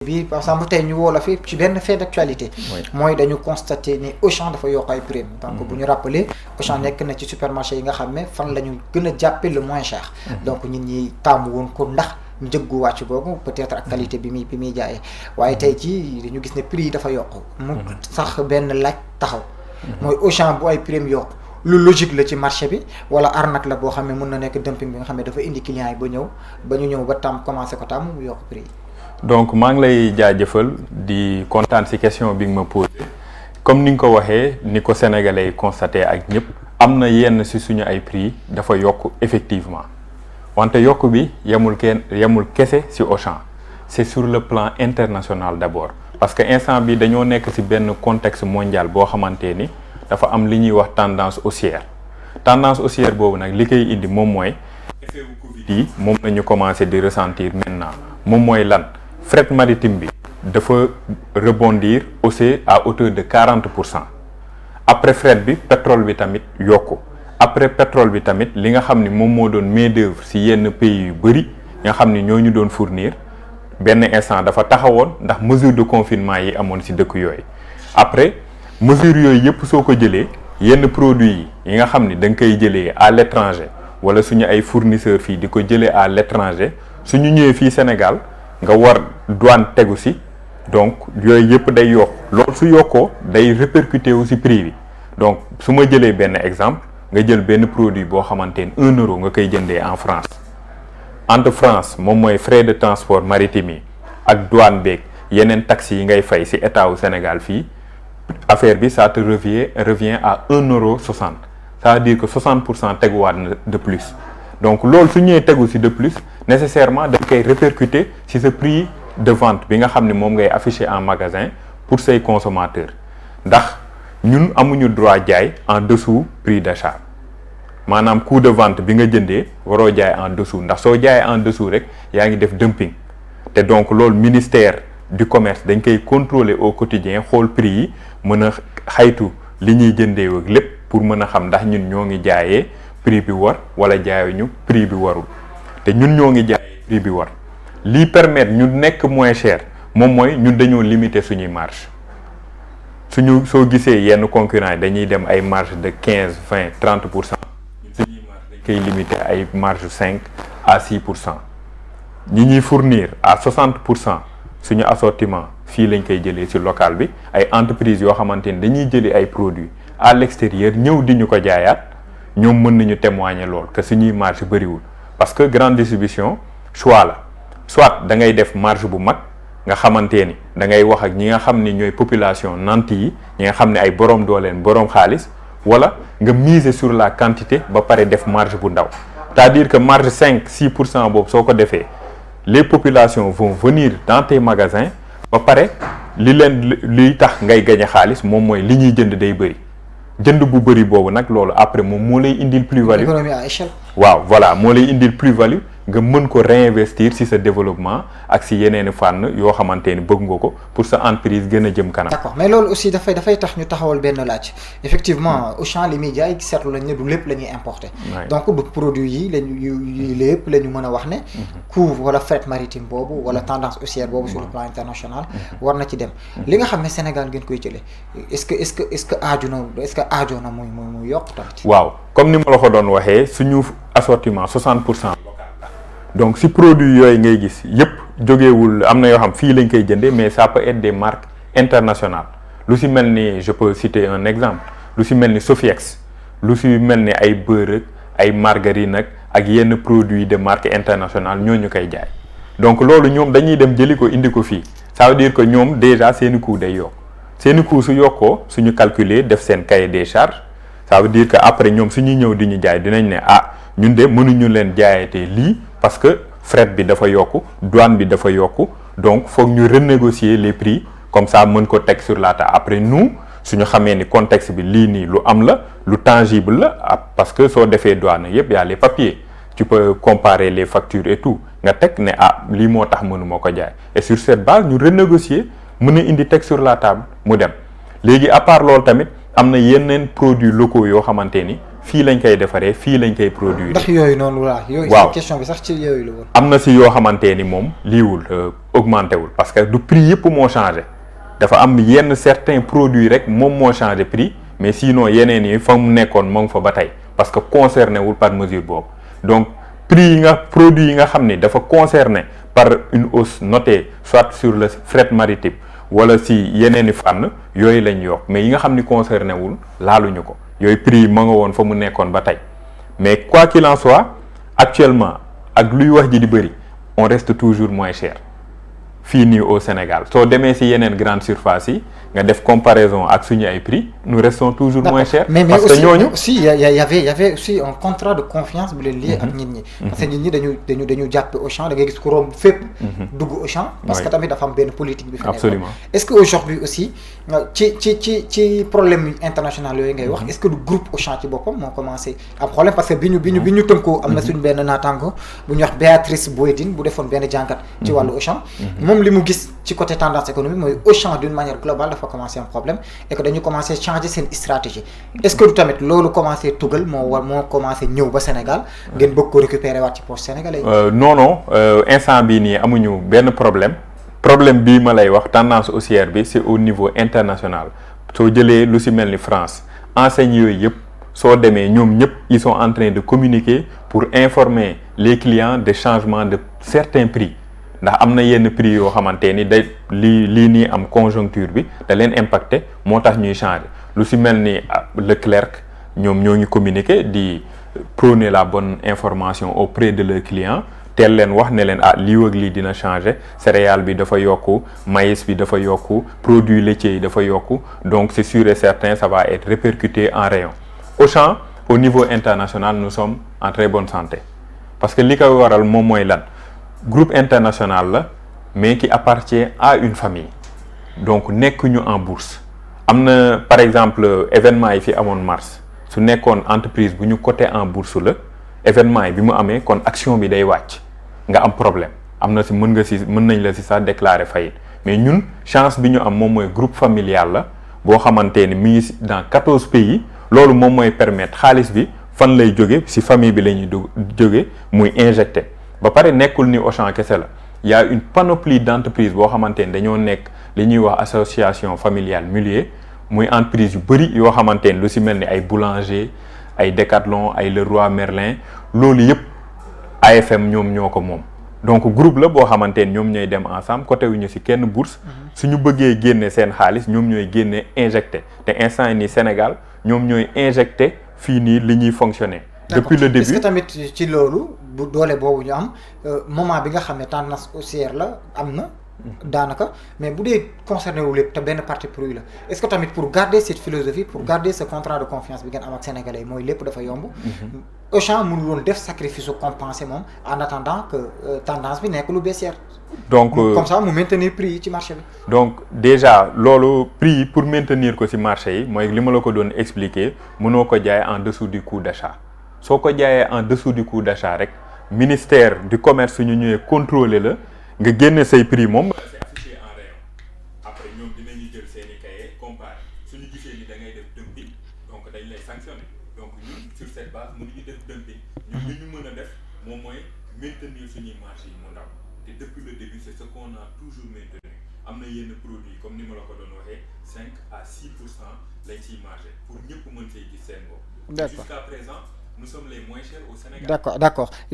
bi par exemple tey ñu woo la fi ci benn fait d'actualité mooy dañu constater ni Auchan dafa yokk ay prix donc bu ñu rappeler Auchan nekk na ci supermarché yi nga xam ne fan la ñu gën a jàppe le moins cher donc nit ñi taamu woon ko ndax njëggu wàcc boobu peut-être ak qualité bi muy jaayee waaye tey jii dañu gis ne prix yi dafa yokk mu sax benn laaj taxaw mooy Auchan bu ay prix yokk lu logique la ci marché bi wala arnaque la boo xam ne mën na nekk dumping bi nga xam ne dafa indi client yi ba ñu ñëw ba tam commencé ko tam mu yokk prix yi. donc maa ngi lay jaajëfal di kontaan ci question bi nga ma posé comme ni nga ko waxee ni ko sénégalais yi constaté ak ñëpp am na yenn ci suñu ay prix dafa yokk effectivement wante yokk bi yemul kese ci Auchan c'est sur le plan international d'abord parce que instant bi dañoo nekk ci benn contexte mondial boo xamante ni dafa am li ñuy wax tendance haussière boobu nag li koy indi moom mooy effet wu Covid yi moom la ñu commencé di ressentir maintenant moom mooy lan fret maritime bi dafa rebondir aussi à hauteur de 40%. Après fret bi pétrole bi tamit yokku après pétrole bi tamit li nga xam ni moom moo doon main d'œuvre ci yenn pays yu bëri nga xam ni ñoo ñu doon fournir benn instant dafa taxawoon ndax mesure de confinement yi amoon ci dëkk yooyu après mesure yooyu yëpp soo ko jëlee yenn produits yi nga xam ni da nga koy jëlee à l'étranger wala suñu ay fournisseurs fii di ko jëlee à l'étranger suñu ñëwee fii Sénégal nga war douane tegu ci donc yooyu yëpp day yokk loolu su yokkoo day répercuter wu ci prix bi donc su ma jëlee benn exemple nga jël benn produit boo xamante ni 1 euro nga koy jëndee en France entre France moom mooy frais de transport maritime yi ak douane beeg yeneen taxes yi ngay fay ci état wu Sénégal fii affaire bi ça te revient à 1,60 €. Ça veut dire que 60% teguwaat na de plus donc loolu su ñëwee tegu ci de plus nécessairement dañ koy répercuter ci ce prix de vente bi nga xam ne moom ngay afficher en magasin pour say consommateurs ndax ñun amuñu droit jaay en dessous prix d'achat maanaam coût de vente bi nga jëndee waroo jaay en dessous ndax soo jaayee en dessous rek yaa ngi def dumping te donc loolu ministère du commerce dañ koy contrôler au quotidien xool prix yi mën a xaytu li ñuy jëndee ak lépp pour mën a xam ndax ñun ñoo ngi jaayee prix bi war wala jaayuñu prix bi warul te ñun ñoo ngi jaayee prix bi war lii permettre ñu nekk moins cher moom mooy ñun dañoo limiter suñuy marge soo gisee yenn concurrents yi dañuy dem ay marge de 15, 20, 30%. ñun suñuy marge dañ koy limiter ay marge 5 à 6%. ñi ñuy fournir à 60% suñu assortiment fii lañ koy jëlee ci local bi ay entreprises yoo xamante ni dañuy jëlee ay produits à l'extérieur ñëw di ñu ko jaayaat ñoom mën nañu témoigner lool que suñuy marge bëriwul parce que grande distribution choix la soit da ngay def marge bu mag nga xamante ni da ngay wax ak ñi nga xam ni ñooy population nanti yi ñi nga xam ne ay borom dooleen borom xaalis wala nga miser sur la quantité ba pare def marge bu ndaw c'est-à-dire que marge 5-6% boobu soo ko defee les populations vont venir dans tes magasins ba pare liy tax ngay gañe xaalis moom mooy li ñuy jënd day bëri jënd bu bëri boobu nag loolu après moom moo lay indil plus-value. Économie à échelle. waaw voilà moo lay indil plus-value nga mën ko réinvestir ci sa développement ak ci yeneen fànn yoo xamante ni bëgg nga ko pour sa entreprise gën a jëm kanam. d'accord mais loolu aussi dafay tax ñu taxawal benn laaj effectivement Auchan li muy jaay seetlu lañ ne du lépp la ñuy importer. donc du produit yi lañu lépp la ñu mën a wax ne. coût wala fret maritime boobu wala tendance haussière boobu sur le plan international. war na ci dem li nga xam ne Sénégal ngeen koy jëlee est-ce que aaju na muy yokk tamit. waaw comme ni ma la ko doon waxee suñu assortiment 60%. donc si produit yooyu ngay gis yëpp jógeewul am na yoo xam fii lañ koy jëndee mais ça peut être des marques internationales lu si mel ni je peux citer un exemple lu si mel ni Sofiex lu si mel ni ay beurre ay margarine ak yenn produits de marque internationale ñooñu koy jaay donc loolu ñoom dañuy dem jëli ko indi ko fii ça veut dire que ñoom déjà seeni coût day yokk seeni coût su yokkoo suñu calculer def seen cahier des charges ça veut dire que après ñoom suñuy ñëw di ñu jaay dinañ ne ñun de mënuñu leen jaayatee lii parce que fret bi dafa yokku douane bi dafa yokku donc foog ñu renégocier les prix comme ça mën ko teg sur la table après nous suñu xamee ni contexte bi lii nii lu am la lu tangible la parce que soo defee douane yëpp y a les papiers tu peux comparer les factures et tout nga teg ne lii moo tax mënuma ko jaay et sur cette base ñu renégocier mën a indi teg sur la table mu dem léegi à part loolu tamit am na yeneen produits locaux yoo xamante ni fii lañ koy defaree fii lañ koy produire. ndax yooyu noonu la. waaw question bi sax ci yooyu la woon. am na si yoo xamante ni moom liiwul augmenté wul parce que du prix yëpp moo changé dafa am yenn certains produits rek moom moo changé prix mais sinon yeneen yi fa mu nekkoon moo ngi fa ba tey parce que concerné wul par mesure boobu donc prix yi nga produits yi nga xam ni dafa concerné par une hausse notée soit sur le fret maritime wala si yeneen i fànn yooyu lañ yokk mais yi nga xam ni concerné wul laaluñu ko yooyu prix yi ma nga woon fa mu nekkoon ba tey mais quoi qu'il en soit actuellement ak luy wax ji di bëri on reste toujours moins cher fii nii au Sénégal soo demee si yeneen grande surface yi nga def comparaison ak suñu ay prix nous restons toujours moins cher parce que ñooñu aussi y avait aussi un contrat de confiance bu leen lié ak nit ñi parce que nit ñi dañu jàppe Auchan da ngay gis ku romb fépp dugg Auchan parce que tamit dafa am benn politique bi fi absolument est-ce que aujourd'hui aussi ci problème international yooyu ngay wax est-ce que du groupe Auchan ci boppam moo commencé am problème parce que bi ñu tënkoo am na suñu benn naataango bu ñuy wax Béatrice Boydine bu defoon benn jàngat ci wàllu Auchan moom li mu gis ci côté tendance économique mooy Auchan d'une manière globale dafa commencé un problème et que dañu commencé changer seen stratégie est-ce que du tamit loolu commencé tugal moo commencé ñëw ba Sénégal ngeen bëgg ko récupérer waat ci poche sénégalais non instant bii nii amuñu benn problème bii ma lay wax tendance haussière bi c'est au niveau international soo jëlee lu si mel ni France enseignes yooyu yëpp soo demee ñoom ñëpp ils sont en train de communiquer pour informer les clients des changements de certains prix ndax am na yenn prix yoo xamante ni day lii nii am conjoncture bi da leen impacté moo tax ñuy changer lu si mel ni Leclerc ñoom ñoo ngi communiquer di prôner la bonne information auprès de leurs clients teel leen wax ne leen lii ak lii dina changer céréales bi dafa yokku maïs bi dafa yokku produits laitiers yi dafa yokku donc c'est sûr et certain ça va être répercuté en rayon Auchan au niveau international nous sommes en très bonne santé parce que li koy waral moom mooy lan groupe international la mais qui appartient à une famille donc nekkuñu en bourse am na par exemple événement yi fi amoon mars su nekkoon entreprise bu ñu coté en bourse la événement yi bi mu amee kon action bi day wàcc nga am problème am na si mën nañ la si sax déclarer faillite mais ñun chance bi ñu am moom mooy groupe familial la boo xamante ni mi ngi dans 14 pays loolu moom mooy permettre xaalis bi fan lay jóge si famille bi la ñuy jóge muy injecté ba pare nekkul ni Auchan kese la y a une panoplie d'entreprises boo xamante ni dañoo nekk li ñuy wax association familiale Mulier muy entreprise yu bëri yoo xamante ni lu si mel ni ay boulanger ay Decathlon ay Leroy Merlin loolu yëpp AFM ñoom ñoo ko moom donc groupe la boo xamante ni ñoom ñooy dem ensemble côté wu ñu si kenn bourse suñu bëggee génne seen xaalis ñoom ñooy génne injecté te instant yi nii Sénégal ñoom ñooy injecté fii nii li ñuy fonctionner depuis le début est-ce que tamit ci loolu bu doole boobu ñu am moment bi nga xam ne tendance haussière la am na daanaka mais bu dee concerné wu lépp te benn partie produit la est-ce que tamit pour garder cette philosophie pour garder ce contrat de confiance bi ngeen am ak sénégalais mooy lépp dafa yomb Auchan mënul woon def sacrifice su compenser moom en attendant que tendance bi nekk lu baissière donc comme ça mu maintenir prix yi ci marché bi donc déjà loolu prix yi pour maintenir ko ci marché yi mooy li ma la ko doon expliquer mënoo ko jaay en dessous du coût d'achat soo ko jaayee en dessous du coût d'achat rek ministère du commerce suñu ñëwee contrôler la nga génne say prix moom c'est affiché en rayon après ñoom dinañu jël seeni cahier comparer suñu gisee ni da ngay def dumping donc dañ lay sanctionner donc ñun sur cette base mënuñu def dumping ñun li ñu mën a def moom mooy maintenir suñuy marché yi mu ndaw te depuis le début c'est ce qu'on a toujours maintenu am na yenn produits comme ni ma la ko doon waxee 5 à 6% lañ ciy margé pour ñëpp mën see gis seen bopp. Jusqu'à présent nous sommes les moins chers au Sénégal. D'accord.